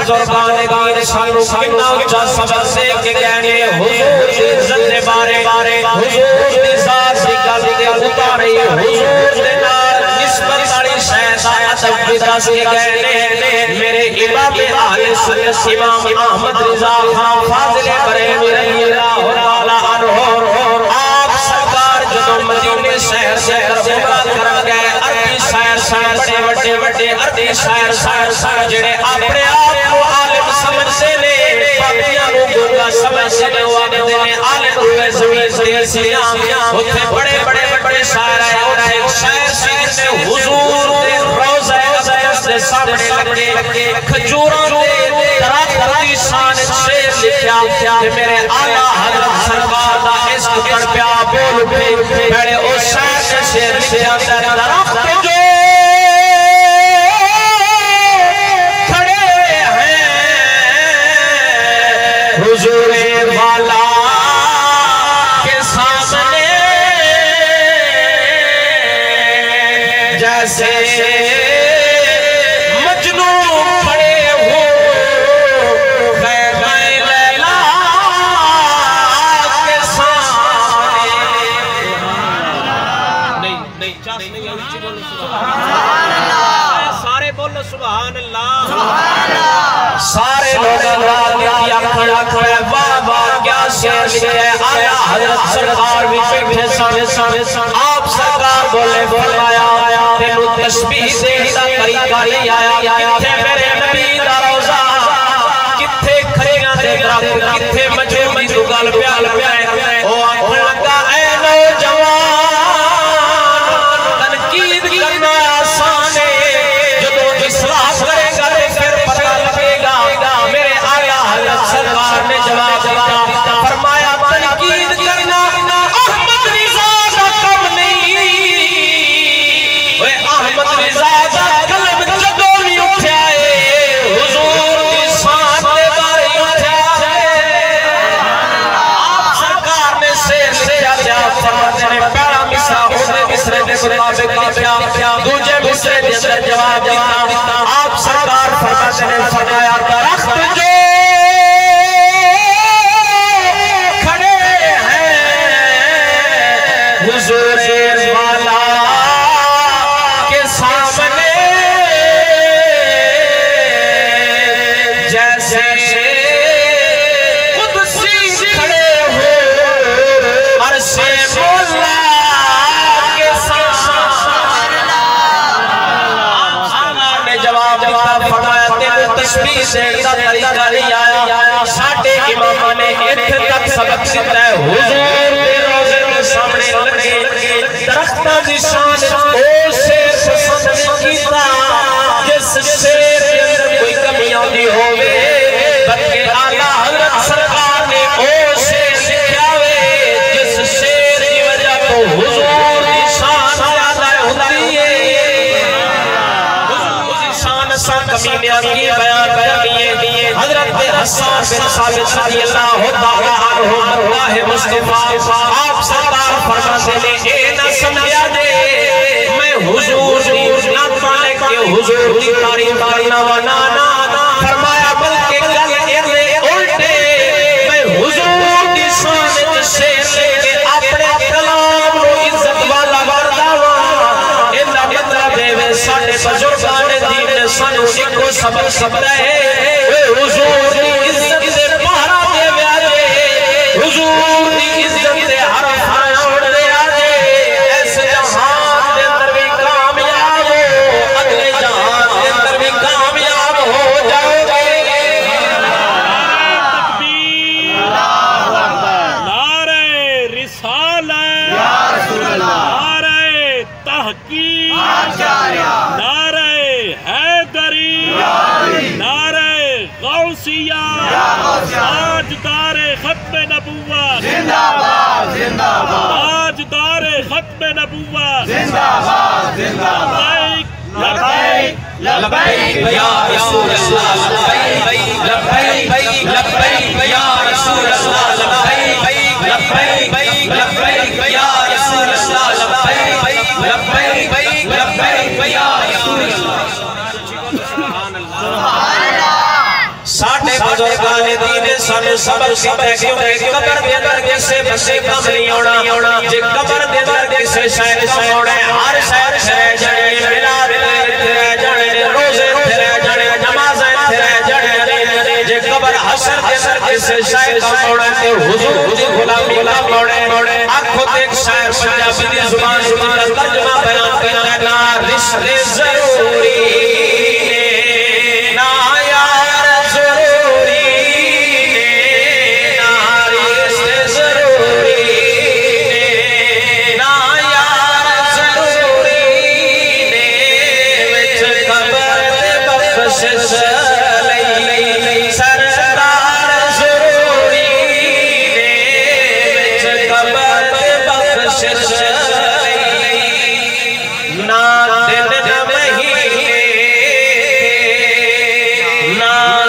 बुजुर्गान दीन सानू कितना उच्चा सबक दे के कहने हुजूर दी इज्जत दे बारे हुजूर दी जात दी गल ते उतारे हुजूर दे नाल निस्बत वाली शय दा अदब भी दस के कहने मेरे इमाम अहले सुन्नत इमाम अहमद रिजा खान फाजिल बरेलवी रज़ियल्लाहु ताला अन्हु आप सरकार जदों मदीने शहर से उमरा करन गए अरबी शायर बड़े अरबी शायर जेड़े अपने आप को आलिम समझते ने बाकियां नु गूंगा समझते ने वो आखदे ने आलिम हुए जमीन से सिया उथे बड़े शायर आए और एक शायर सी जिसने हुजूर दे रोज़ा अक़दस दे सामने लगे खजूरां दे दरख्त दी शान शेर लिखया कि मेरे आला हज़रत सरकार दा इश्क तड़पया बोल उठे मेरे ओ शायर ने शेर लिखया दरख्त जो हुजूरे वाला के सामने जैसे मजनू खड़े हो खैमे लैला के सामने नहीं चास नहीं ऊंची बोलो सुभान अल्लाह सारे बोलो सुभान अल्लाह सारे लोग वाह वाह क्या शेर लिखे आला हज़रत सरकार भी बैठे सन आप सरकार बोले फरमाया तेनू तस्बीह देने दा तरीका नहीं आया किथे मेरे नबी दा रोज़ा किथे खरियां दे दरख्त किथे मजनू दी गल प्याल प्याए ओ आखण लगा ऐ नौजवान तनकीद करना आसान है जदों इस्लाह करेगा तो फिर पता लगेगा मेरे आला हज़रत सरकार ने जवाब दिया फरमाया तनकीद करना अहमद रिज़ा का काम नहीं ओए अहमद रिज़ा दा कलम जदों भी उठया है हुजूर दी शान दे बारे उठया है आप सरकार ने शेर लिखया फरमाते ने पहला मिसरा उसने मिसरे दे मुताबिक लिखया दूसरे मिसरे दे अंदर जवाब दिया आप सरकार फरमाते ने फरमाया दरख्त जो हुजूरे वाला के सामने जैसे कुदसी खड़े हो अरशे मौला के सामने ने जवाब दिया फरमाया तेरे तस्बीह देने दा तरीका नहीं आया साडे इमामां ने इत्थे तक सबक दिता है हुजूर दे रोज़े के सामने लगे दरख्तां दी शान ओ शेर पसंद नहीं कीता जिस शेर के अंदर कोई कमी आंदी होवे बल्कि आला हज़रत सरकार ने ओ शेर लिखया वे जिस शेर की वजह तो हुजूर दी शान ज्यादा होती है हुजूर दी शान सा कमी ने की बयान करनी है हज़रत हसन बिन साबित रज़ियल्लाहु ताला अन्हु अल्लाह मुस्तफा आप सरकार फरमाते ने ए ना समझा दे मैं हुजूर दी ना पाने के हुजूर दी तारीफ करना वाला ना फरमाया बल्कि गल इने उल्टे मैं हुजूर दी शान च शेर लेके अपने कलाम नु इज्जत वाला करदा वा इना मतलब है साडे बुजुर्गां ने दीन ने सानू इको सबक समझाए हुजूर दी इज्जत दे पहरा देवे आजे हुजूर दी इज्जत दे हर छोड़ दे आजे इस जहान दे अंदर भी कामयाब हो अगले जहान दे अंदर भी कामयाब हो जाओगे तकबीर अल्लाहु अकबर नारे रिसालत या रसूल अल्लाह नारे तहकीक आचार्य नारे हैदरी नारे गौसिया ताजदारे खत्म नबुव्वत जिंदाबाद जिंदाबाद ताजदारे खत्म नबुव्वत जिंदाबाद जिंदाबाद लब्बैक लब्बैक या रसूल अल्लाह लब्बैक लब्बैक लब्बैक या रसूल अल्लाह लब्बैक लब्बैक लब्बैक या रसूल अल्लाह लब्बैक लब्बैक लब्बैक या रसूल अल्लाह सुभान अल्लाह साडे बुजुर्गां ने दीन सानू सबक दिता है क्योंकि कब्र दे अंदर किसे बसे कम नहीं आना जे कब्र दे अंदर किसे शय कम आना हर शय रह जाने मिलाद रह जाने रोजे रह जाने नमाज़ें रह जाने जे कब्र हशर दे अंदर किसे शय कम आना ते हुजूर दी गुलामी कम आना आखो देख शायर पंजाबी दी जुबान जुबान तर्जुमा बयान करना ना रिश्ते जरूरी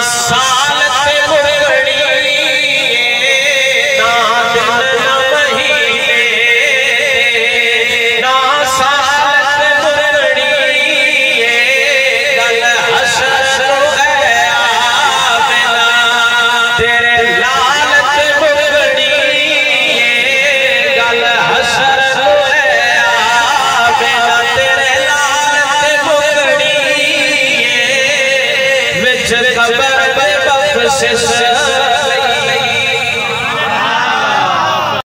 साल